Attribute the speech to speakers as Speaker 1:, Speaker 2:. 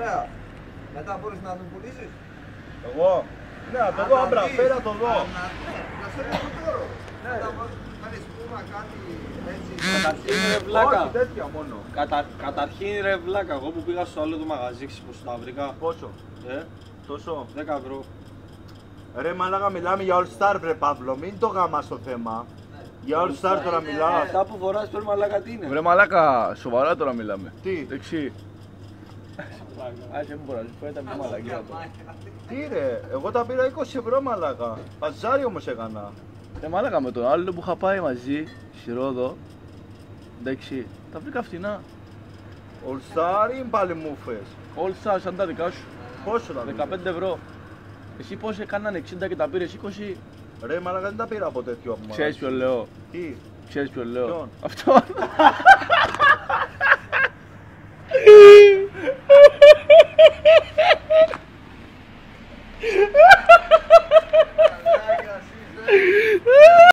Speaker 1: Ωραία. Μετά μπορείς να τον πουλήσεις.
Speaker 2: Εγώ. Ναι, το δω, άμπρα, φέρα το δω.
Speaker 1: Να σε λέω τώρα. Να βάλεις πούμα κάτι έτσι.
Speaker 3: Καταρχήν ρε βλάκα.
Speaker 2: Όχι, τέτοια μόνο.
Speaker 3: Καταρχήν ρε βλάκα, εγώ που πήγα στο άλλο το μαγαζί, πως τα βρήκα.
Speaker 2: Πόσο? Τόσο.
Speaker 3: 10 ευρώ.
Speaker 2: Ρε μαλάκα, μιλάμε για All Star βρε Παύλο, μην το γάμας το θέμα. Για All Star τώρα μιλάς.
Speaker 3: Αυτά που φοράς πρέπει μαλάκα τι είναι.
Speaker 4: Βρε μαλάκα, σοβαρά τώρα μιλάμε.
Speaker 2: Τι?
Speaker 4: Δεξί. Άσε μου μπορείς, φέρετε μια μαλακία τώρα.
Speaker 2: Τι ρε, εγώ τα πήρα 20 ευρώ μαλάκα. Παζάρι όμως έκανα.
Speaker 4: Ρε μαλάκα, με τον άλλο που είχα πάει μαζί στη Ρόδο, εντάξει, τα βρήκα φτηνά.
Speaker 2: All Star ή πάλι μούφες?
Speaker 4: All Star σαν τα δικά σου.
Speaker 2: Πόσο τα
Speaker 4: 15 ευρώ. Εσύ πώς έκαναν 60 και τα πήρες 20.
Speaker 2: Ρε μαλάκα, δεν τα πήρα από τέτοιο από μαλάκα.
Speaker 4: Ξέρεις ποιο λέω.
Speaker 2: Τι?
Speaker 4: Ξέρεις ποιο λέω.
Speaker 2: Ποιον?
Speaker 4: Αυτό.